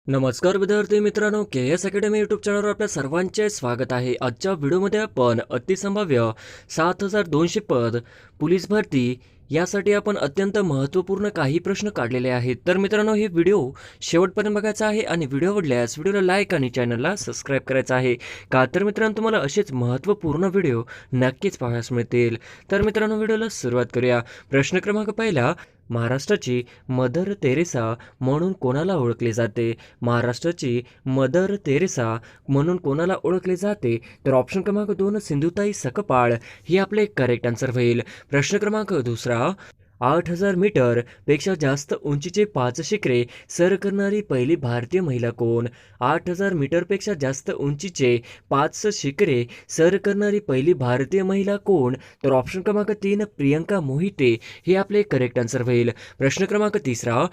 नमस्कार विद्यार्थी मित्रांनो, के एस अकॅडमी यूट्यूब चॅनलवर आपल्या सर्वांचे स्वागत आहे. आजच्या व्हिडिओमध्ये आपण अतिसंभाव्य 7200 पद पोलीस भरती यासाठी आपण अत्यंत महत्त्वपूर्ण काही प्रश्न काढलेले आहेत. तर मित्रांनो, हे व्हिडिओ शेवटपर्यंत बघायचा आहे आणि व्हिडिओ आवडल्यास व्हिडिओला लाईक आणि चॅनलला सबस्क्राईब करायचं आहे. का तर मित्रांनो, तुम्हाला असेच महत्त्वपूर्ण व्हिडिओ नक्कीच पाहायला मिळतील. तर मित्रांनो, व्हिडिओला सुरुवात करूया. प्रश्न क्रमांक पहिला, महाराष्ट्राची मदर तेरेसा म्हणून कोणाला ओळखले जाते? महाराष्ट्राची मदर तेरेसा म्हणून कोणाला ओळखले जाते? तर ऑप्शन क्रमांक 2 सिंधुताई सकपाळ ही आपले करेक्ट आन्सर होईल. प्रश्न क्रमांक दुसरा, 8,000 मीटर पेक्षा जास्त उंचीचे 5 शिखरे सर करणारी पहिली भारतीय महिला कोण? 8,000 मीटरपेक्षा जास्त उंचीचे 5 शिखरे सर करणारी पहिली भारतीय महिला कोण? तर ऑप्शन क्रमांक 3 प्रियंका मोहिते हे आपले करेक्ट आन्सर होईल. प्रश्न क्रमांक तिसरा,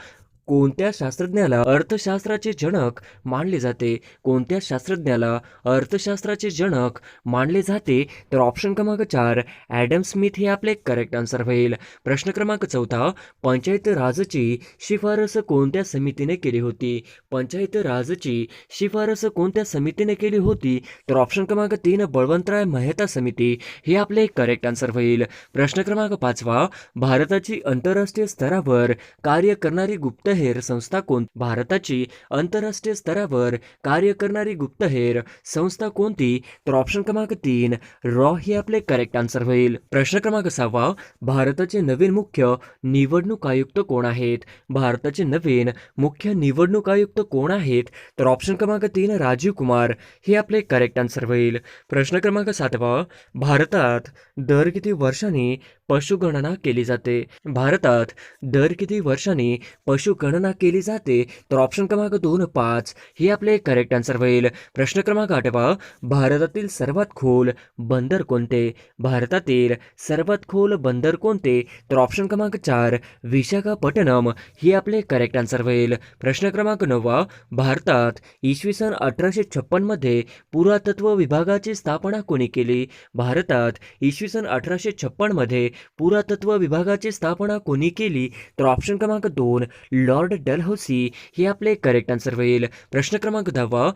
कोणत्या शास्त्रज्ञाला अर्थशास्त्राचे जनक मानले जाते? कोणत्या शास्त्रज्ञाला अर्थशास्त्राचे जनक मानले जाते? तर ऑप्शन क्रमांक 4 ॲडम स्मिथ हे आपले करेक्ट आन्सर होईल. प्रश्न क्रमांक चौथा, पंचायत राजची शिफारस कोणत्या समितीने केली होती? पंचायत राजची शिफारस कोणत्या समितीने केली होती? तर ऑप्शन क्रमांक 3 बळवंतराय मेहता समिती हे आपले करेक्ट आन्सर होईल. प्रश्न क्रमांक पाचवा, भारताची आंतरराष्ट्रीय स्तरावर कार्य करणारी गुप्तहेर संस्था कोण? भारताची आंतरराष्ट्रीय स्तरावर कार्य करणारी गुप्तहेर संस्था कोणती? तर ऑप्शन क्रमांक 3 रॉ हे आपले करेक्ट आन्सर होईल. प्रश्न क्रमांक 6, भारताचे नवीन मुख्य निवडणूक आयुक्त कोण आहेत? भारताचे नवीन मुख्य निवडणूक आयुक्त कोण आहेत? तर ऑप्शन क्रमांक 3 राजीव कुमार हे आपले करेक्ट आन्सर होईल. प्रश्न क्रमांक 7, भारतात दर किती वर्षांनी पशुगणना केली जाते? भारतात दर किती वर्षांनी पशुगणना केली जाते? तर ऑप्शन क्रमांक 2 5 हे आपले करेक्ट आन्सर होईल. प्रश्न क्रमांक 8, भारतातील सर्वात खोल बंदर कोणते? भारतातील सर्वात खोल बंदर कोणते? तर ऑप्शन क्रमांक 4 विशाखापट्टणम हे आपले करेक्ट आन्सर होईल. प्रश्न क्रमांक 9, भारतात इसवी सन 1856 मध्ये पुरातत्व विभागाची स्थापना कोणी केली? भारतात इसवी सन 1856 मध्ये पुरातत्व विभागाची स्थापना कोणी केली? तर ऑप्शन क्रमांक 2 लॉर्ड डलहौसी हे आपले करेक्ट आन्सर होईल. प्रश्न क्रमांक 10,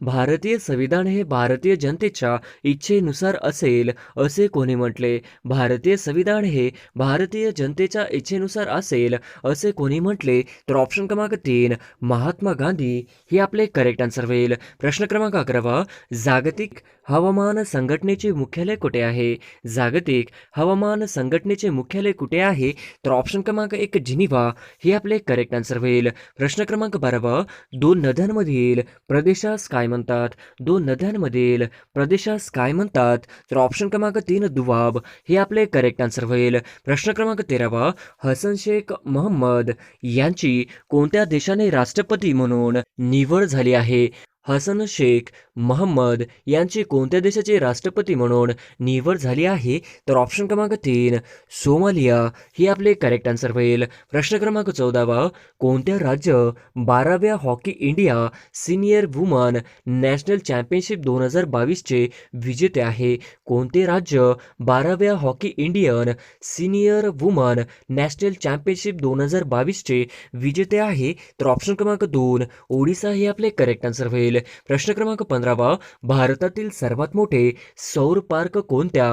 भारतीय संविधान हे भारतीय जनतेच्या इच्छेनुसार असेल असे कोणी म्हटले? भारतीय संविधान हे भारतीय जनतेच्या इच्छेनुसार असेल असे कोणी म्हटले? तर ऑप्शन क्रमांक 3 महात्मा गांधी हे आपले करेक्ट आन्सर होईल. प्रश्न क्रमांक 11, जागतिक हवामान संघटनेचे मुख्यालय कुठे आहे? जागतिक हवामान संघटनेचे मुख्यालय कुठे आहे? तर ऑप्शन क्रमांक 1 जिनिव्हा हे आपले करेक्ट आन्सर होईल. प्रश्न क्रमांक 12, दोन नद्यांमधील प्रदेशास काय म्हणतात? दोन नद्यांमधील प्रदेशास काय म्हणतात? तर ऑप्शन क्रमांक 3 दुवाब हे आपले करेक्ट आन्सर होईल. प्रश्न क्रमांक 13, हसन शेख मोहम्मद यांची कोणत्या देशाने राष्ट्रपती म्हणून निवड झाली आहे? हसन शेख मोहम्मद यांची कोणत्या देशाचे राष्ट्रपती म्हणून निवड झाली आहे? तर ऑप्शन क्रमांक 3 सोमालिया ही आपले करेक्ट आन्सर होईल. प्रश्न क्रमांक 14, कोणत्या राज्य 12व्या hockey India senior woman national championship 2022 चे विजेते आहे? कोणते राज्य 12व्या hockey Indian senior woman national championship 2022 चे विजेते आहे? तर ऑप्शन क्रमांक 2 ओडिसा हे आपले करेक्ट आन्सर होईल. प्रश्न क्रमांक 15, भारतातील सर्वात मोठे सौर पार्क कोणत्या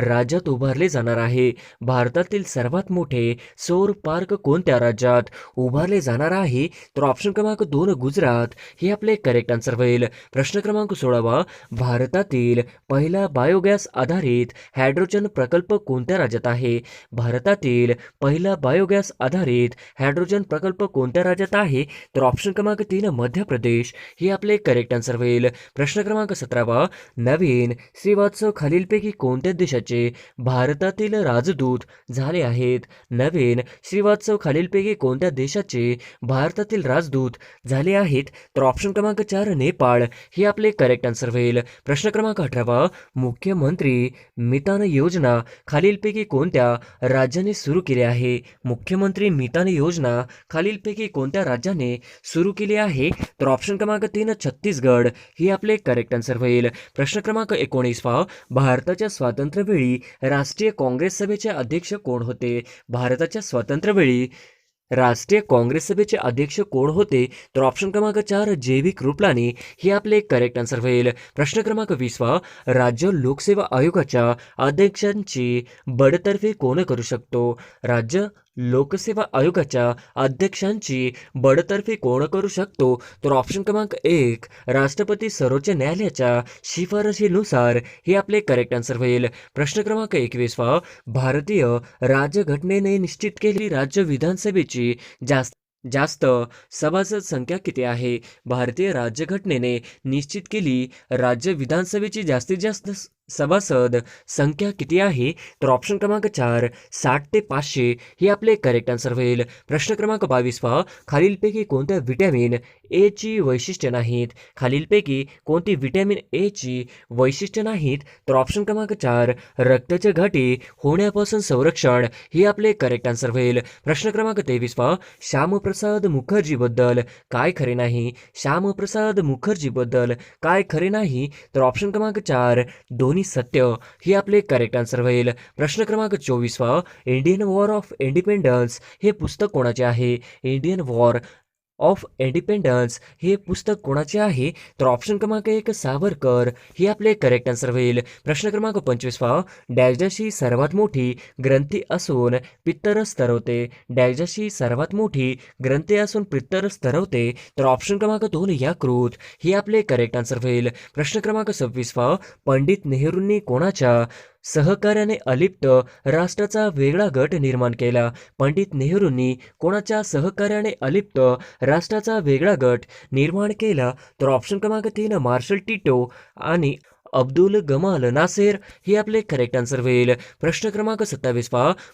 राज्यात उभारले जाणार आहे? भारतातील सर्वात मोठे सौर पार्क कोणत्या राज्यात उभारले जाणार आहे? तर ऑप्शन क्रमांक 2 गुजरात हे आपले करेक्ट आन्सर होईल. प्रश्न क्रमांक 16, भारतातील पहिला बायोगॅस आधारित हायड्रोजन प्रकल्प कोणत्या राज्यात आहे? भारतातील पहिला बायोगॅस आधारित हायड्रोजन प्रकल्प कोणत्या राज्यात आहे? तर ऑप्शन क्रमांक 3 मध्य प्रदेश हे आपले करेक्ट आन्सर होईल. प्रश्न क्रमांक 17, नवीन श्रीवास्तव खालीलपैकी कोणत्या देशाचे भारतातील राजदूत झाले आहेत? नवीन श्रीवास्तव खालीलपैकी कोणत्या देशाचे भारतातील राजदूत झाले आहेत? तर ऑप्शन क्रमांक 4 नेपाळ हे आपले करेक्ट आन्सर होईल. प्रश्न क्रमांक 18, मुख्यमंत्री मितान योजना खालीलपैकी कोणत्या राज्याने सुरू केली आहे? मुख्यमंत्री मितान योजना खालीलपैकी कोणत्या राज्याने सुरू केली आहे? तर ऑप्शन क्रमांक 3 छत्तीसगड ही आपले करेक्ट आन्सर होईल. प्रश्न क्रमांक 19, भारताच्या स्वातंत्र्यवेळी राष्ट्रीय काँग्रेस सभेचे अध्यक्ष कोण होते? भारताच्या स्वातंत्र्यवेळी राष्ट्रीय काँग्रेस सभेचे अध्यक्ष कोण होते? तर ऑप्शन क्रमांक 4 जे.व्ही. कृपलानी हे आपले करेक्ट आन्सर होईल. प्रश्न क्रमांक 20 राज्य लोकसेवा आयोगाच्या अध्यक्षांची बडतर्फी कोण करू शकतो? राज्य लोकसेवा आयोगाच्या अध्यक्षांची बडतर्फी कोण करू शकतो? तर ऑप्शन क्रमांक 1 राष्ट्रपती सर्वोच्च न्यायालयाच्या शिफारशीनुसार हे आपले करेक्ट आन्सर होईल. प्रश्न क्रमांक 21 भारतीय राज्यघटनेने निश्चित केलेली राज्य विधानसभेची जास्त जास्त सभासद संख्या किती आहे? भारतीय राज्यघटनेने निश्चित केली राज्य विधानसभेची जास्तीत जास्त सभासद संख्या किती आहे? तर ऑप्शन क्रमांक 4 60 ते 500 हे आपले करेक्ट आन्सर होईल. प्रश्न क्रमांक 22 खालीलपैकी कोणत्या व्हिटॅमिन ए ची वैशिष्ट्य नाहीत? खालीलपैकी कोणती व्हिटॅमिन ए ची वैशिष्ट्य नाहीत? तर ऑप्शन क्रमांक 4 रक्ताच्या गाठी होण्यापासून संरक्षण हे आपले करेक्ट आन्सर होईल. प्रश्न क्रमांक 23 श्यामप्रसाद मुखर्जीबद्दल काय खरे नाही? श्यामप्रसाद मुखर्जीबद्दल काय खरे नाही? तर ऑप्शन क्रमांक 4 दोन्ही सत्य हे आपले करेक्ट आन्सर होईल. प्रश्न क्रमांक 24 इंडियन वॉर ऑफ इंडिपेंडन्स हे पुस्तक कोणाचे आहे? इंडियन वॉर ऑफ इंडिपेंडन्स हे पुस्तक कोणाचे आहे? तर ऑप्शन क्रमांक 1 सावरकर हे आपले करेक्ट आन्सर होईल. प्रश्न क्रमांक 25 डॅशची सर्वात मोठी ग्रंथी असून पित्तरस तरवते. डॅशची सर्वात मोठी ग्रंथी असून पित्तरस तरवते. तर ऑप्शन क्रमांक 2 यकृत हे आपले करेक्ट आन्सर होईल. प्रश्न क्रमांक 26 पंडित नेहरूंनी कोणाच्या सहकार्याने अलिप्त राष्ट्राचा वेगळा गट निर्माण केला? पंडित नेहरूंनी कोणाच्या सहकार्याने अलिप्त राष्ट्राचा वेगळा गट निर्माण केला? तर ऑप्शन क्रमांक 3 मार्शल टिटो आणि अब्दुल गमाल नासेर हे आपले करेक्ट आन्सर होईल. प्रश्न क्रमांक 27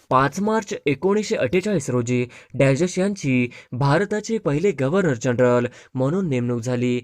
5 मार्च 1948 रोजी डॅश यांची भारताचे पहिले गव्हर्नर जनरल म्हणून नेमणूक झाली.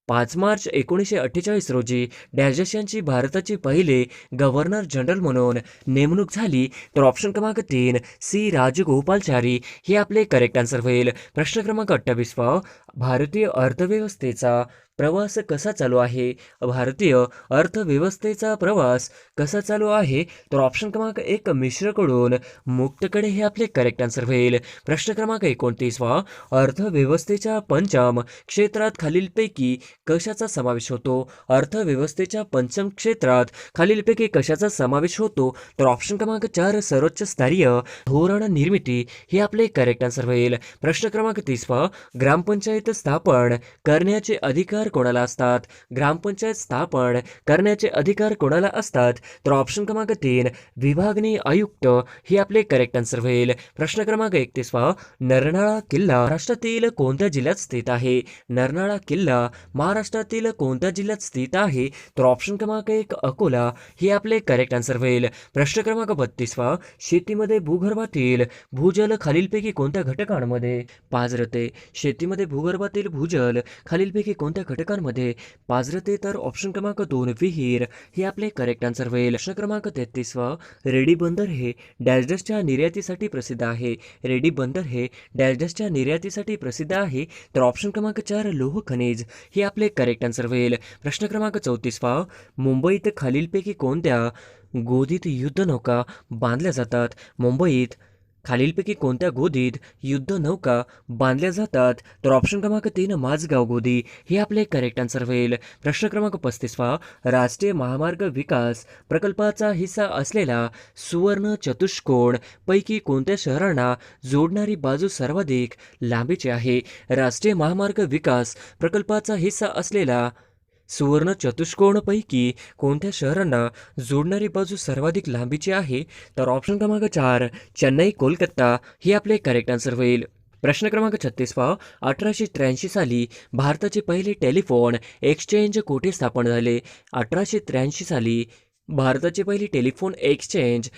5 मार्च 1948 रोजी डॅश यांची भारताचे पहिले गव्हर्नर जनरल म्हणून नेमणूक झाली. तर ऑप्शन क्रमांक 3 सी राजगोपालचारी हे आपले करेक्ट आन्सर होईल. प्रश्न क्रमांक 28 भारतीय अर्थव्यवस्थेचा प्रवास कसा चालू आहे? भारतीय अर्थव्यवस्थेचा प्रवास कसा चालू आहे? तर ऑप्शन क्रमांक 1 मिश्रकडून मुक्तकडे हे आपले करेक्ट आन्सर होईल. प्रश्न क्रमांक 29 अर्थव्यवस्थेच्या पंचम क्षेत्रात खालीलपैकी कशाचा समावेश होतो? अर्थव्यवस्थेच्या पंचम क्षेत्रात खालीलपैकी कशाचा समावेश होतो? तर ऑप्शन क्रमांक 4 सर्वोच्च स्तरीय धोरण निर्मिती हे आपले करेक्ट आन्सर होईल. प्रश्न क्रमांक 30 ग्रामपंचायत स्थापन करण्याचे अधिकार कोणाला असतात? ग्रामपंचायत स्थापन करण्याचे अधिकार कोणाला असतात? तर ऑप्शन क्रमांक 3 विभागीय आयुक्त हे आपले करेक्ट आन्सर होईल. प्रश्न क्रमांक 31 नरनाळा किल्ला महाराष्ट्रातील कोणत्या जिल्ह्यात स्थित आहे? नरनाळा किल्ला महाराष्ट्रातील कोणत्या जिल्ह्यात स्थित आहे? तर ऑप्शन क्रमांक 1 अकोला हे आपले करेक्ट आन्सर होईल. प्रश्न क्रमांक 32 शेतीमध्ये भूगर्भातील भूजल खालीलपैकी कोणत्या घटकांमध्ये पाझरते? शेतीमध्ये भूगर्भातील भूजल खालीलपैकी कोणत्या घटकांमध्ये पाझरते? तर ऑप्शन क्रमांक 2 विहीर हे आपले करेक्ट आन्सर होईल. प्रश्न क्रमांक 33 रेडी बंदर हे डॅशच्या निर्यातीसाठी प्रसिद्ध आहे. रेडी बंदर हे डॅशच्या निर्यातीसाठी प्रसिद्ध आहे. तर ऑप्शन क्रमांक 4 लोह खनिज हे आपले करेक्ट आन्सर होईल. प्रश्न क्रमांक 34 मुंबईत खालीलपैकी कोणत्या गोदीत युद्धनौका बांधल्या जातात? मुंबईत खालीलपैकी कोणत्या गोदीत युद्धनौका बांधल्या जातात? तर ऑप्शन क्रमांक 3 माझगाव गोदी हे आपले करेक्ट आन्सर होईल. प्रश्न क्रमांक 35 राष्ट्रीय महामार्ग विकास प्रकल्पाचा हिस्सा असलेला सुवर्ण चतुष्कोण पैकी कोणत्या शहरांना जोडणारी बाजू सर्वाधिक लांबीची आहे? राष्ट्रीय महामार्ग विकास प्रकल्पाचा हिस्सा असलेला सुवर्ण चतुष्कोणपैकी कोणत्या शहरांना जोडणारी बाजू सर्वाधिक लांबीची आहे? तर ऑप्शन क्रमांक 4 चेन्नई कोलकाता हे आपले करेक्ट आन्सर होईल. प्रश्न क्रमांक 36 1883 साली भारताचे पहिले टेलिफोन एक्सचेंज कोठे स्थापन झाले? 1883 साली भारताचे पहिले टेलिफोन एक्सचेंज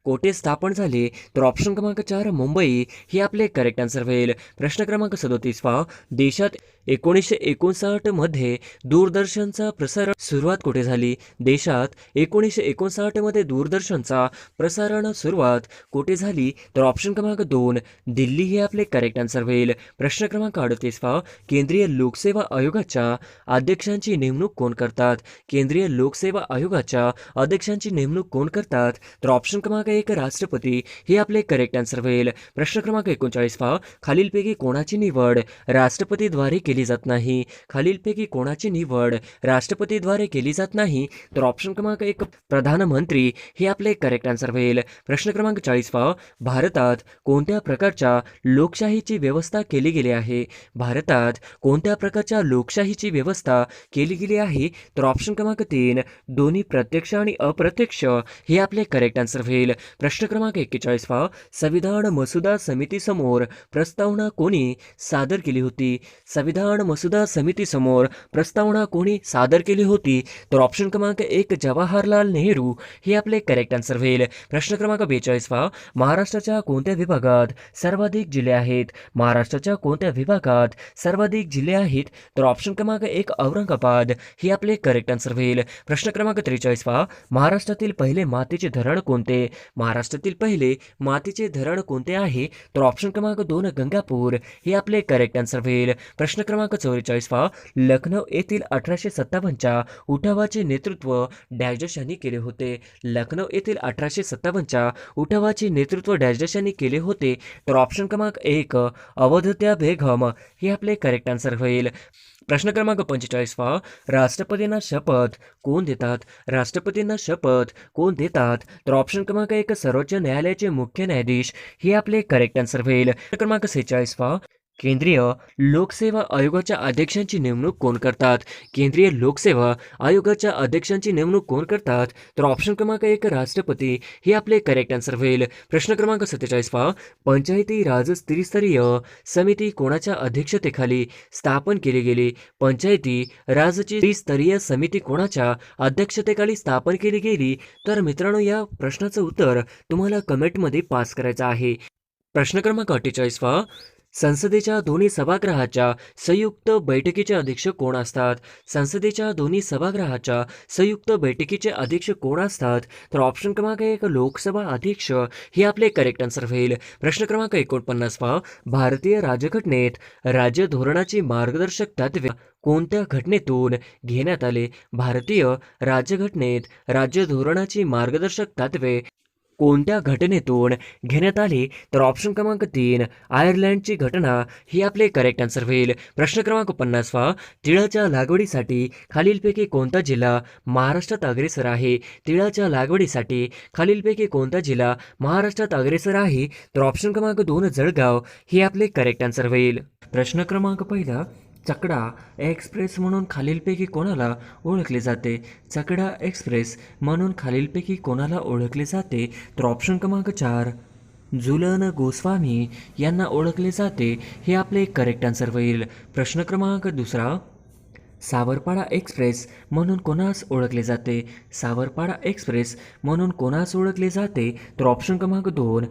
कोठे स्थापन झाले? तर ऑप्शन क्रमांक 4 मुंबई हे आपले करेक्ट आन्सर होईल. प्रश्न क्रमांक 37 देशात 1959 मध्ये दूरदर्शनचा प्रसारण सुरुवात कुठे झाली? देशात 1959 मध्ये दूरदर्शनचा प्रसारण सुरुवात कुठे झाली? तर ऑप्शन क्रमांक 2 दिल्ली हे आपले करेक्ट आन्सर होईल. प्रश्न क्रमांक 38 केंद्रीय लोकसेवा आयोगाच्या अध्यक्षांची नेमणूक कोण करतात? केंद्रीय लोकसेवा आयोगाच्या अध्यक्षांची नेमणूक कोण करतात? तर ऑप्शन क्रमांक 1 राष्ट्रपती हे आपले करेक्ट आन्सर होईल. प्रश्न क्रमांक 39 खालीलपैकी कोणाची निवड राष्ट्रपतीद्वारे केली जात नाही? खालीलपैकी कोणाची निवड राष्ट्रपतीद्वारे केली जात नाही? तर ऑप्शन क्रमांक 1 प्रधानमंत्री हे आपले करेक्ट आन्सर होईल. प्रश्न क्रमांक 40 भारतात कोणत्या प्रकारच्या लोकशाहीची व्यवस्था केली गेली आहे? भारतात कोणत्या प्रकारच्या लोकशाहीची व्यवस्था केली गेली आहे? तर ऑप्शन क्रमांक 3 दोन्ही प्रत्यक्ष आणि अप्रत्यक्ष हे आपले करेक्ट आन्सर होईल. प्रश्न क्रमांक 41 संविधान मसुदा समितीसमोर प्रस्तावना कोणी सादर केली होती? संविधान मसुदा समितीसमोर प्रस्तावना कोणी सादर केली होती? तर ऑप्शन क्रमांक 1 जवाहरलाल नेहरू हे आपले करेक्ट आन्सर होईल. प्रश्न क्रमांक 42 महाराष्ट्राच्या कोणत्या विभागात सर्वाधिक जिल्हे आहेत? महाराष्ट्राच्या कोणत्या विभागात सर्वाधिक जिल्हे आहेत? तर ऑप्शन क्रमांक 1 औरंगाबाद हे आपले करेक्ट आन्सर होईल. प्रश्न क्रमांक 43 महाराष्ट्रातील पहिले मातीचे धरण कोणते? महाराष्ट्रातील पहिले मातीचे धरण कोणते आहे? तर ऑप्शन क्रमांक 2 गंगापूर हे आपले करेक्ट आन्सर होईल. प्रश्न क्रमांक 44 लखनौ येथील 1857च्या उठावाचे नेतृत्व डॅश यांनी केले होते? लखनौ येथील 1857च्या उठावाचे नेतृत्व डॅश यांनी केले होते? तर ऑप्शन क्रमांक 1 अवधूता बेगम हे आपले करेक्ट आन्सर होईल. प्रश्न क्रमांक 45 राष्ट्रपतींना शपथ कोण देतात? राष्ट्रपतींना शपथ कोण देतात? तर ऑप्शन क्रमांक 1 सर्वोच्च न्यायालयाचे मुख्य न्यायाधीश हे आपले करेक्ट आन्सर होईल. प्रश्न क्रमांक 46 केंद्रीय लोकसेवा आयोगाच्या अध्यक्षांची नेमणूक कोण करतात? केंद्रीय लोकसेवा आयोगाच्या अध्यक्षांची नेमणूक कोण करतात? तर ऑप्शन क्रमांक 1 राष्ट्रपती हे आपले करेक्ट आन्सर होईल. प्रश्न क्रमांक 47 पंचायती राज त्रिस्तरीय समिती कोणाच्या अध्यक्षतेखाली स्थापन केली गेली? पंचायती राजची त्रिस्तरीय समिती कोणाच्या अध्यक्षतेखाली स्थापन केली गेली? तर मित्रांनो, या प्रश्नाचं उत्तर तुम्हाला कमेंटमध्ये पास करायचं आहे. प्रश्न क्रमांक 48 संसदेच्या दोन्ही सभागृहाच्या संयुक्त बैठकीचे अध्यक्ष कोण असतात? संसदेच्या दोन्ही सभागृहाच्या संयुक्त बैठकीचे अध्यक्ष कोण असतात? तर ऑप्शन क्रमांक 1 लोकसभा अध्यक्ष हे आपले करेक्ट आन्सर होईल. प्रश्न क्रमांक 49 भारतीय राज्यघटनेत राज्य धोरणाची मार्गदर्शक तत्त्वे कोणत्या घटनेतून घेण्यात आले? भारतीय राज्यघटनेत राज्य धोरणाची मार्गदर्शक तत्त्वे कोणत्या घटनेतून घेण्यात आले? तर ऑप्शन क्रमांक 3 आयर्लंडची घटना ही आपले करेक्ट आन्सर होईल. प्रश्न क्रमांक 50 तिळाच्या लागवडीसाठी खालीलपैकी कोणता जिल्हा महाराष्ट्रात अग्रेसर आहे? तिळाच्या लागवडीसाठी खालीलपैकी कोणता जिल्हा महाराष्ट्रात अग्रेसर आहे? तर ऑप्शन क्रमांक 2 जळगाव हे आपले करेक्ट आन्सर होईल. प्रश्न क्रमांक 1 चकडा एक्सप्रेस म्हणून खालीलपैकी कोणाला ओळखले जाते? चकडा एक्सप्रेस म्हणून खालीलपैकी कोणाला ओळखले जाते? तर ऑप्शन क्रमांक 4 झुलन गोस्वामी यांना ओळखले जाते हे आपले करेक्ट आन्सर होईल. प्रश्न क्रमांक 2 सावरपाडा एक्सप्रेस म्हणून कोणास ओळखले जाते? सावरपाडा एक्सप्रेस म्हणून कोणास ओळखले जाते? तर ऑप्शन क्रमांक 2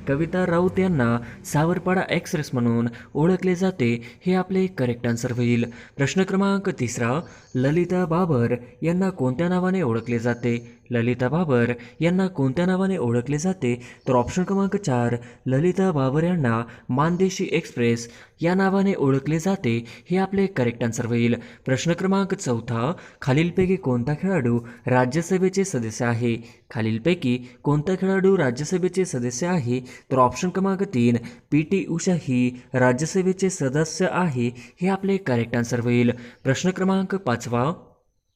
कविता राऊत यांना सावरपाडा एक्सप्रेस म्हणून ओळखले जाते हे आपले करेक्ट आन्सर होईल. प्रश्न क्रमांक 3 ललिता बाबर यांना कोणत्या नावाने ओळखले जाते? ललिता बाबर यांना कोणत्या नावाने ओळखले जाते? तर ऑप्शन क्रमांक 4 ललिता बाबर यांना मानदेशी एक्सप्रेस या नावाने ओळखले जाते हे आपले करेक्ट आन्सर होईल. प्रश्न क्रमांक 4 खालीलपैकी कोणता खेळाडू राज्यसभेचे सदस्य आहे? खालीलपैकी कोणता खेळाडू राज्यसभेचे सदस्य आहे? तर ऑप्शन क्रमांक 3 PT उषा ही राज्यसभेचे सदस्य आहे हे आपले करेक्ट आन्सर होईल. प्रश्न क्रमांक 5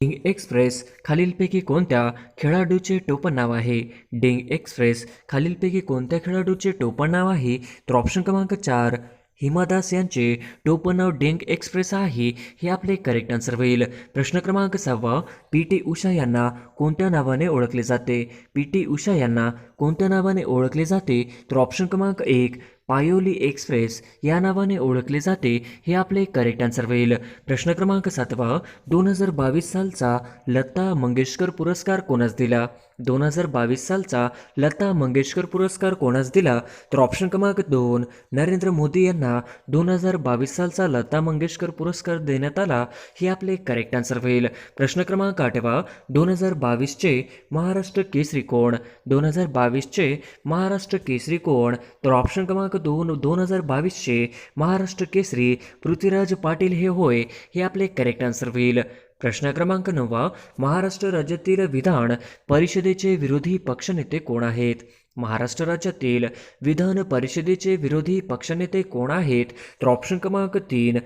डिंग एक्सप्रेस खालीलपैकी कोणत्या खेळाडूचे टोपण नाव आहे? डिंग एक्सप्रेस खालीलपैकी कोणत्या खेळाडूचे टोपण नाव आहे? तर ऑप्शन क्रमांक 4 हिमा दास यांचे टोपण नाव डिंग एक्सप्रेस आहे हे आपले करेक्ट आन्सर होईल. प्रश्न क्रमांक 6 PT उषा यांना कोणत्या नावाने ओळखले जाते? PT उषा यांना कोणत्या नावाने ओळखले जाते? तर ऑप्शन क्रमांक 1 पायोली एक्सप्रेस या नावाने ओळखले जाते हे आपले करेक्ट आन्सर होईल. प्रश्न क्रमांक 7 2022 सालचा लता मंगेशकर पुरस्कार कोणास दिला? 2022 सालचा लता मंगेशकर पुरस्कार कोणास दिला? तर ऑप्शन क्रमांक 2 नरेंद्र मोदी यांना 2022 सालचा लता मंगेशकर पुरस्कार देण्यात आला. हे आपले करेक्ट आन्सर होईल. प्रश्न क्रमांक 8 2022चे महाराष्ट्र केसरी कोण? 2022चे महाराष्ट्र केसरी कोण? तर ऑप्शन क्रमांक 2 2022चे महाराष्ट्र केसरी पृथ्वीराज पाटील हे होय. हे आपले करेक्ट आन्सर होईल. प्रश्न क्रमांक 9 महाराष्ट्र राज्यातील विधान परिषदेचे विरोधी पक्षनेते कोण आहेत? महाराष्ट्र राज्यातील विधान परिषदेचे विरोधी पक्षनेते कोण आहेत? तर ऑप्शन क्रमांक 3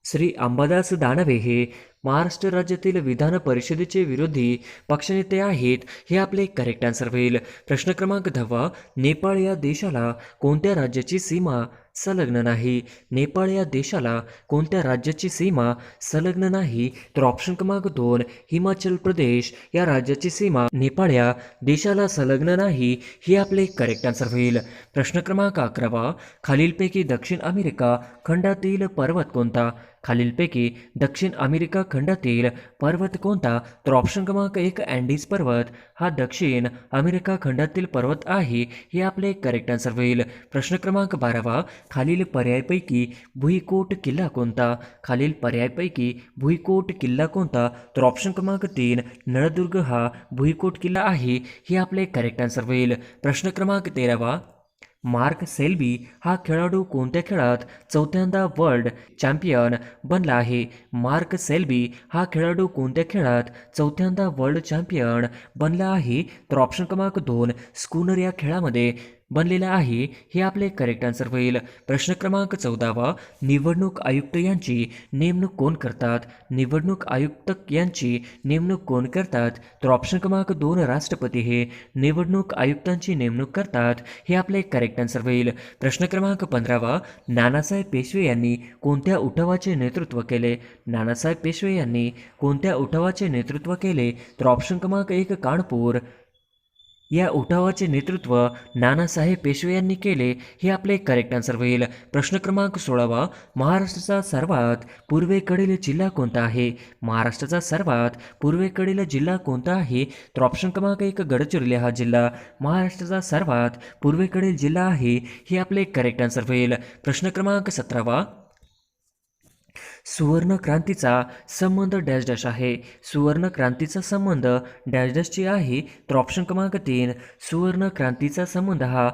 श्री अंबादास दानवे हे महाराष्ट्र राज्यातील विधान परिषदेचे विरोधी पक्षनेते आहेत. हे आपले करेक्ट आन्सर होईल. प्रश्न क्रमांक 10 नेपाळ या देशाला कोणत्या राज्याची सीमा संलग्न नाही? नेपाळ या देशाला कोणत्या राज्याची सीमा संलग्न नाही? तर ऑप्शन क्रमांक 2 हिमाचल प्रदेश या राज्याची सीमा नेपाळ या देशाला संलग्न नाही. हे आपले करेक्ट आन्सर होईल. प्रश्न क्रमांक 11 खालीलपैकी दक्षिण अमेरिका खंडातील पर्वत कोणता? खालीलपैकी दक्षिण अमेरिका खंडातील पर्वत कोणता? तर ऑप्शन क्रमांक 1 अँडीज पर्वत हा दक्षिण अमेरिका खंडातील पर्वत आहे. हे आपले करेक्ट आन्सर होईल. प्रश्न क्रमांक 12 खालील पर्यायपैकी भुईकोट किल्ला कोणता? खालील पर्यायपैकी भुईकोट किल्ला कोणता? तर ऑप्शन क्रमांक 3 नळदुर्ग हा भुईकोट किल्ला आहे. हे आपले करेक्ट आन्सर होईल. प्रश्न क्रमांक 13 मार्क सेल्बी हा खेळाडू कोणत्या खेळात चौथ्यांदा वर्ल्ड चॅम्पियन बनला आहे? मार्क सेल्बी हा खेळाडू कोणत्या खेळात चौथ्यांदा वर्ल्ड चॅम्पियन बनला आहे? तर ऑप्शन क्रमांक 2 स्कूनर या खेळामध्ये बनलेला आहे. हे आपले करेक्ट आन्सर होईल. प्रश्न क्रमांक 14 निवडणूक आयुक्त यांची नेमणूक कोण करतात? निवडणूक आयुक्त यांची नेमणूक कोण करतात? तर ऑप्शन क्रमांक 2 राष्ट्रपती हे निवडणूक आयुक्तांची नेमणूक करतात. हे आपले करेक्ट आन्सर होईल. प्रश्न क्रमांक 15 नानासाहेब पेशवे यांनी कोणत्या उठावाचे नेतृत्व केले? नानासाहेब पेशवे यांनी कोणत्या उठावाचे नेतृत्व केले? तर ऑप्शन क्रमांक 1 कानपूर या उठावाचे नेतृत्व नानासाहेब पेशवे यांनी केले. हे आपले करेक्ट आन्सर होईल. प्रश्न क्रमांक 16 महाराष्ट्राचा सर्वात पूर्वेकडील जिल्हा कोणता आहे? महाराष्ट्राचा सर्वात पूर्वेकडील जिल्हा कोणता आहे? तर ऑप्शन क्रमांक 1 गडचिरोली हा जिल्हा महाराष्ट्राचा सर्वात पूर्वेकडील जिल्हा आहे. हे आपले करेक्ट आन्सर होईल. प्रश्न क्रमांक 17 सुवर्ण क्रांतीचा संबंध डॅश डॅश आहे? सुवर्ण क्रांतीचा संबंध डॅश डॅशची आहे. तर ऑप्शन क्रमांक 3 सुवर्ण क्रांतीचा संबंध हा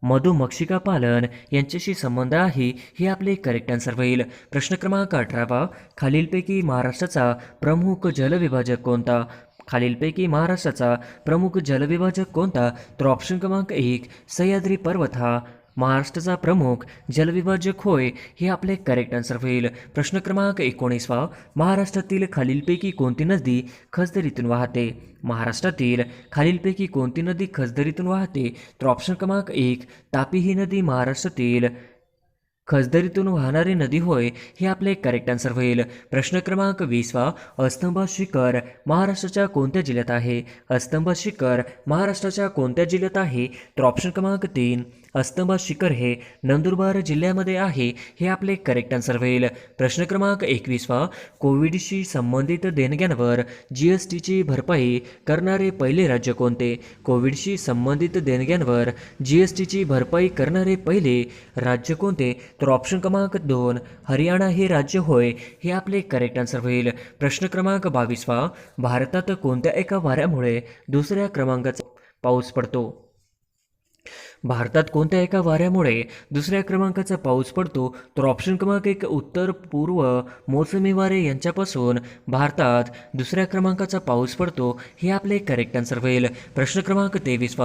मधुमक्षिका पालन यांच्याशी संबंध आहे. हे आपले करेक्ट आन्सर होईल. प्रश्न क्रमांक 18 खालीलपैकी महाराष्ट्राचा प्रमुख जलविभाजक कोणता? खालीलपैकी महाराष्ट्राचा प्रमुख जलविभाजक कोणता? तर ऑप्शन क्रमांक 1 सह्याद्री पर्वत हा महाराष्ट्राचा प्रमुख जलविभाजक होय. हे आपले करेक्ट आन्सर होईल. प्रश्न क्रमांक 19 महाराष्ट्रातील खालीलपैकी कोणती नदी खसदरीतून वाहते? महाराष्ट्रातील खालीलपैकी कोणती नदी खसदरीतून वाहते? तर ऑप्शन क्रमांक 1 तापी ही नदी महाराष्ट्रातील खसदरीतून वाहणारी नदी होय. हे आपले करेक्ट आन्सर होईल. प्रश्न क्रमांक 20 अस्तंबा शिखर महाराष्ट्राच्या कोणत्या जिल्ह्यात आहे? अस्तंबा शिखर महाराष्ट्राच्या कोणत्या जिल्ह्यात आहे? तर ऑप्शन क्रमांक 3 अस्तंबा शिखर हे नंदुरबार जिल्ह्यामध्ये आहे. हे आपले करेक्ट आन्सर होईल. प्रश्न क्रमांक 21 कोविडशी संबंधित देणग्यांवर GSTची भरपाई करणारे पहिले राज्य कोणते? कोविडशी संबंधित देणग्यांवर GSTची भरपाई करणारे पहिले राज्य कोणते? तर ऑप्शन क्रमांक 2 हरियाणा हे राज्य होय. हे आपले करेक्ट आन्सर होईल. प्रश्न क्रमांक 22 भारतात कोणत्या एका वाऱ्यामुळे दुसऱ्या क्रमांकाचा पाऊस पडतो? भारतात कोणत्या एका वाऱ्यामुळे दुसऱ्या क्रमांकाचा पाऊस पडतो? तर ऑप्शन क्रमांक 1 उत्तर पूर्व मोसमी वारे यांच्यापासून भारतात दुसऱ्या क्रमांकाचा पाऊस पडतो. हे आपले करेक्ट आन्सर होईल. प्रश्न क्रमांक 23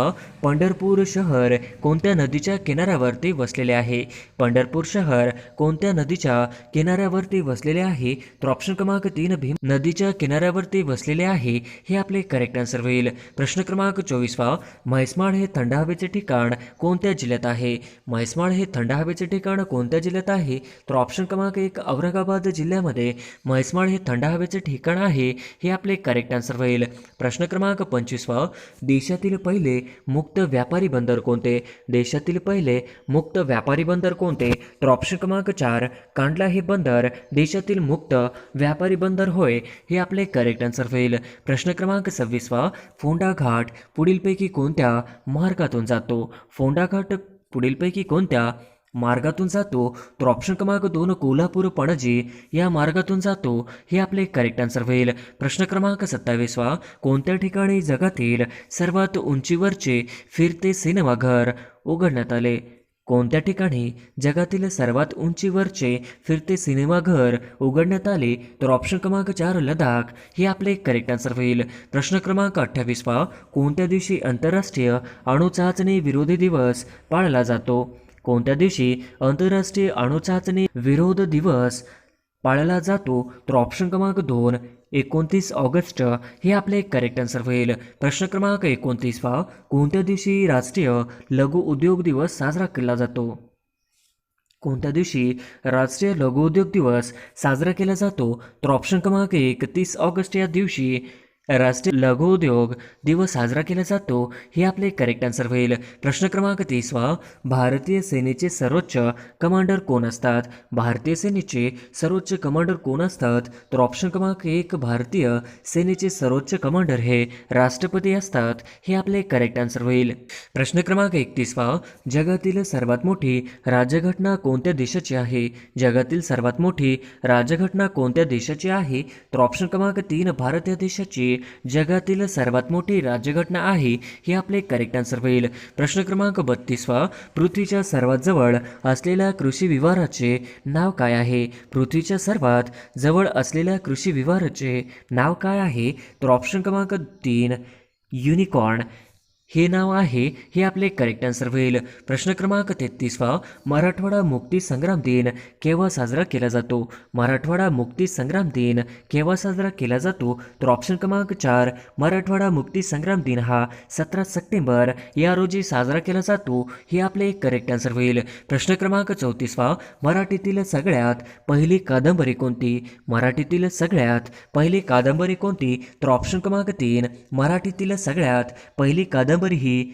पंढरपूर शहर कोणत्या नदीच्या किनाऱ्यावरती वसलेले आहे? पंढरपूर शहर कोणत्या नदीच्या किनाऱ्यावरती वसलेले आहे? तर ऑप्शन क्रमांक 3 भीम नदीच्या किनाऱ्यावरती वसलेले आहे. हे आपले करेक्ट आन्सर होईल. प्रश्न क्रमांक 24 म्हैसमाळ हे थंड हवेचे ठिकाण कोणत्या जिल्ह्यात आहे? म्हैसमाळ हे थंड हवेचे ठिकाण कोणत्या जिल्ह्यात आहे? तर ऑप्शन क्रमांक 1 औरंगाबाद जिल्ह्यामध्ये म्हैसमाळ हे थंड हवेचे ठिकाण आहे, हे आपले करेक्ट आन्सर होईल. प्रश्न क्रमांक 25 देशातील पहिले मुक्त व्यापारी बंदर कोणते? देशातील पहिले मुक्त व्यापारी बंदर कोणते? तर ऑप्शन क्रमांक 4 कांडला हे बंदर देशातील मुक्त व्यापारी बंदर होय, हे आपले करेक्ट आन्सर होईल. प्रश्न क्रमांक 26 फोंडा घाट पुढीलपैकी कोणत्या मार्गातून जातो? फोंडा घाट पुढीलपैकी कोणत्या मार्गातून जातो? तर ऑप्शन क्रमांक 2 कोल्हापूर पणजी या मार्गातून जातो, हे आपले करेक्ट आन्सर होईल. प्रश्न क्रमांक 27 कोणत्या ठिकाणी जगातील सर्वात उंचीवरचे फिरते सिनेमाघर उघडण्यात आले? कोणत्या ठिकाणी जगातील सर्वात उंचीवरचे फिरते सिनेमाघर उघडण्यात आले? तर ऑप्शन क्रमांक 4 लडाख हे आपले करेक्ट आन्सर होईल. प्रश्न क्रमांक 28 कोणत्या दिवशी आंतरराष्ट्रीय अणुचाचणी विरोधी दिवस पाळला जातो? कोणत्या दिवशी आंतरराष्ट्रीय अणुचाचणी विरोध दिवस पाळला जातो? तर ऑप्शन क्रमांक 2 29 ऑगस्ट हे आपले करेक्ट आन्सर होईल. प्रश्न क्रमांक 29 कोणत्या दिवशी राष्ट्रीय लघु उद्योग दिवस साजरा केला जातो? कोणत्या दिवशी राष्ट्रीय लघु उद्योग दिवस साजरा केला जातो? तर ऑप्शन क्रमांक 1 30 ऑगस्ट या दिवशी राष्ट्रीय लघु उद्योग दिवस साजरा केला जातो, हे आपले करेक्ट आन्सर होईल. प्रश्न क्रमांक 30 भारतीय सेनेचे सर्वोच्च कमांडर कोण असतात? भारतीय सेनेचे सर्वोच्च कमांडर कोण असतात? तर ऑप्शन क्रमांक 1 भारतीय सेनेचे सर्वोच्च कमांडर हे राष्ट्रपती असतात, हे आपले करेक्ट आन्सर होईल. प्रश्न क्रमांक 31 जगातील सर्वात मोठी राज्यघटना कोणत्या देशाची आहे? जगातील सर्वात मोठी राज्यघटना कोणत्या देशाची आहे? तर ऑप्शन क्रमांक 3 भारत या देशाची जगातील सर्वात मोठी राज्यघटना आहे, हे आपले करेक्ट आन्सर होईल. प्रश्न क्रमांक 32 पृथ्वीच्या सर्वात जवळ असलेल्या कृषी विहाराचे नाव काय आहे? पृथ्वीच्या सर्वात जवळ असलेल्या कृषी विहाराचे नाव काय आहे? तर ऑप्शन क्रमांक 3 युनिकॉर्न हे नाव आहे, हे आपले करेक्ट आन्सर होईल. प्रश्न क्रमांक 33 मराठवाडा मुक्ती संग्राम दिन केव्हा साजरा केला जातो? मराठवाडा मुक्ती संग्राम दिन केव्हा साजरा केला जातो? तर ऑप्शन क्रमांक 4 मराठवाडा मुक्ती संग्राम दिन हा 17 सप्टेंबर या रोजी साजरा केला जातो, हे आपले करेक्ट आन्सर होईल. प्रश्न क्रमांक 34 मराठीतील सगळ्यात पहिली कादंबरी कोणती? मराठीतील सगळ्यात पहिली कादंबरी कोणती? तर ऑप्शन क्रमांक 3 मराठीतील सगळ्यात पहिली कादंबरी ही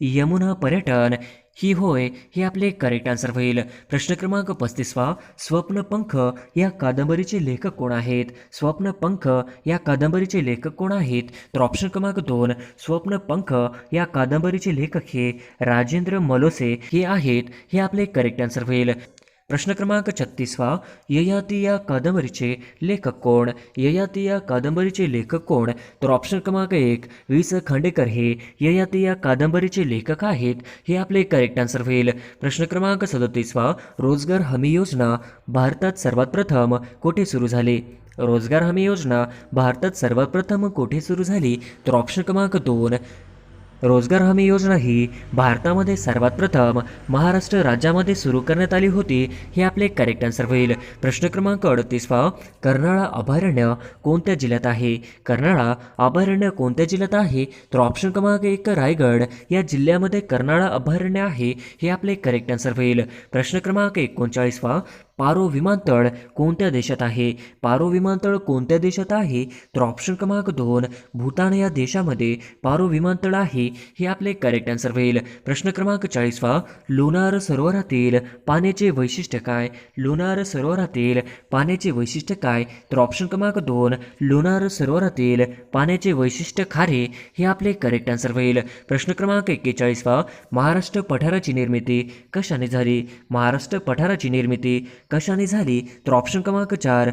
यमुना पर्यटन ही होय, हे आपले करेक्ट आन्सर होईल. प्रश्न क्रमांक 35 स्वप्नपंख या कादंबरीचे लेखक कोण आहेत? स्वप्नपंख या कादंबरीचे लेखक कोण आहेत? तर ऑप्शन क्रमांक 2 स्वप्नपंख या कादंबरीचे लेखक हे राजेंद्र मलोसे हे आहेत, हे आपले करेक्ट आन्सर होईल. प्रश्न क्रमांक 36 ययाती या कादंबरीचे लेखक कोण? ययाती या कादंबरीचे लेखक कोण? तर ऑप्शन क्रमांक 1 वि. स. खांडेकर हे ययाती या कादंबरीचे लेखक आहेत, हे आपले करेक्ट आन्सर होईल. प्रश्न क्रमांक 37 रोजगार हमी योजना भारतात सर्वात प्रथम कोठे सुरू झाली? रोजगार हमी योजना भारतात सर्वात प्रथम कोठे सुरू झाली? तर ऑप्शन क्रमांक 2 रोजगार हमी योजना ही भारतामध्ये सर्वात प्रथम महाराष्ट्र राज्यामध्ये सुरू करण्यात आली होती, हे आपले करेक्ट आन्सर होईल. प्रश्न क्रमांक 38 कर्नाळा अभयारण्य कोणत्या जिल्ह्यात आहे? कर्नाळा अभयारण्य कोणत्या जिल्ह्यात आहे? तर ऑप्शन क्रमांक 1 रायगड या जिल्ह्यामध्ये कर्नाळा अभयारण्य आहे, हे आपले करेक्ट आन्सर होईल. प्रश्न क्रमांक 39 पारो विमानतळ कोणत्या देशात आहे? पारो विमानतळ कोणत्या देशात आहे? तर ऑप्शन क्रमांक 2 भूतान या देशामध्ये पारो विमानतळ आहे, हे आपले करेक्ट आन्सर होईल. प्रश्न क्रमांक 40 लोणार सरोवरातील पाण्याचे वैशिष्ट्य काय? लोणार सरोवरातील पाण्याचे वैशिष्ट्य काय? तर ऑप्शन क्रमांक 2 लोणार सरोवरातील पाण्याचे वैशिष्ट्य खारे, हे आपले करेक्ट आन्सर होईल. प्रश्न क्रमांक 41 महाराष्ट्र पठाराची निर्मिती कशाने झाली? महाराष्ट्र पठाराची निर्मिती कशाने झाली? तर ऑप्शन क्रमांक 4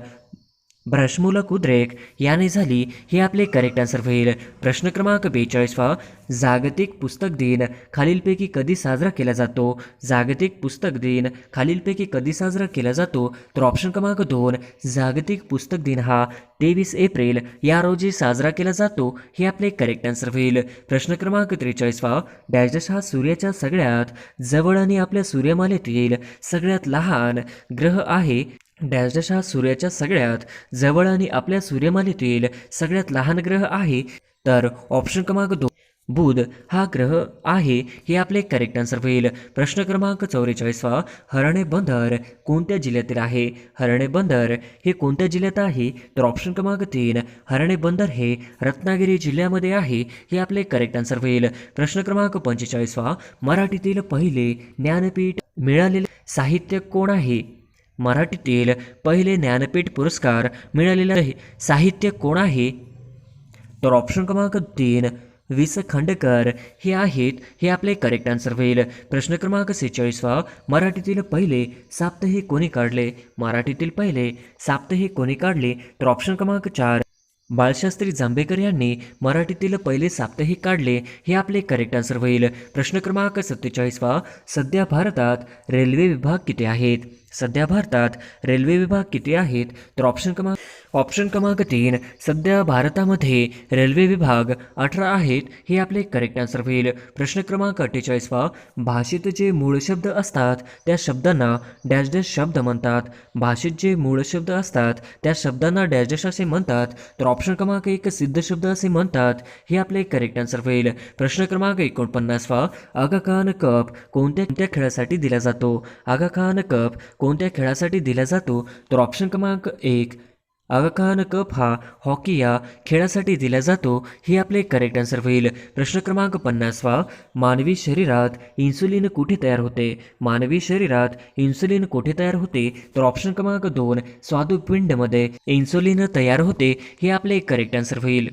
भ्रष्मूलक उद्रेक याने झाली, हे आपले करेक्ट आन्सर होईल. प्रश्न क्रमांक 42 जागतिक पुस्तक दिन खालीलपैकी कधी साजरा केला जातो? जागतिक पुस्तक दिन खालीलपैकी कधी साजरा केला जातो? तर ऑप्शन क्रमांक 2 जागतिक पुस्तक दिन हा 23 एप्रिल या रोजी साजरा केला जातो, हे आपले करेक्ट आन्सर होईल. प्रश्न क्रमांक 43 डॅश हा सूर्याच्या सगळ्यात जवळ आणि आपल्या सूर्यमालेतील सगळ्यात लहान ग्रह आहे. डॅश हा सूर्याच्या सगळ्यात जवळ आणि आपल्या सूर्यमालेतील सगळ्यात लहान ग्रह आहे. तर ऑप्शन क्रमांक 2 बुध हा ग्रह आहे हे आपले करेक्ट आन्सर होईल. प्रश्न क्रमांक 44वा. हरणे बंदर कोणत्या जिल्ह्यातील आहे? हरणे बंदर हे कोणत्या जिल्ह्यात आहे? तर ऑप्शन क्रमांक 3 हरणे बंदर हे रत्नागिरी जिल्ह्यामध्ये आहे हे आपले करेक्ट आन्सर होईल. प्रश्न क्रमांक 45वा. मराठीतील पहिले ज्ञानपीठ मिळालेले साहित्यिक कोण आहे? मराठीतील पहिले ज्ञानपीठ पुरस्कार मिळालेले साहित्यिक कोण आहे? तर ऑप्शन क्रमांक 3 वि स खांडेकर हे आहेत हे आपले करेक्ट आन्सर होईल. प्रश्न क्रमांक 46वा. मराठीतील पहिले साप्ताहिक कोणी काढले? मराठीतील पहिले साप्ताहिक कोणी काढले? तर ऑप्शन क्रमांक 4 बाळशास्त्री जांभेकर यांनी मराठीतील पहिले साप्ताहिक काढले हे आपले करेक्ट आन्सर होईल. प्रश्न क्रमांक 47वा. सध्या भारतात रेल्वे विभाग किती आहेत? सध्या भारतात रेल्वे विभाग किती आहेत? तर ऑप्शन क्रमांक 3 सध्या भारतामध्ये रेल्वे विभाग 18 आहेत हे आपले करेक्ट आन्सर होईल. प्रश्न क्रमांक 48वा. भाषेत जे मूळ शब्द असतात त्या शब्दांना डॅश डॅश शब्द म्हणतात. भाषेत जे मूळ शब्द असतात त्या शब्दांना डॅश डॅश असे म्हणतात. तर ऑप्शन क्रमांक 1 सिद्ध शब्द असे म्हणतात हे आपले करेक्ट आन्सर होईल. प्रश्न क्रमांक 49वा. आगा खान कप कोणत्या खेळासाठी दिला जातो? आगा खान कप कोणत्या खेळासाठी दिला जातो? तर ऑप्शन क्रमांक 1 आगा खान कप हा हॉकी या खेळासाठी दिला जातो हे आपले करेक्ट आन्सर होईल. प्रश्न क्रमांक 50वा. मानवी शरीरात इन्सुलिन कुठे तयार होते? मानवी शरीरात इन्सुलिन कुठे तयार होते? तर ऑप्शन क्रमांक 2 स्वादुपिंडमध्ये इन्सुलिन तयार होते हे आपले करेक्ट आन्सर होईल.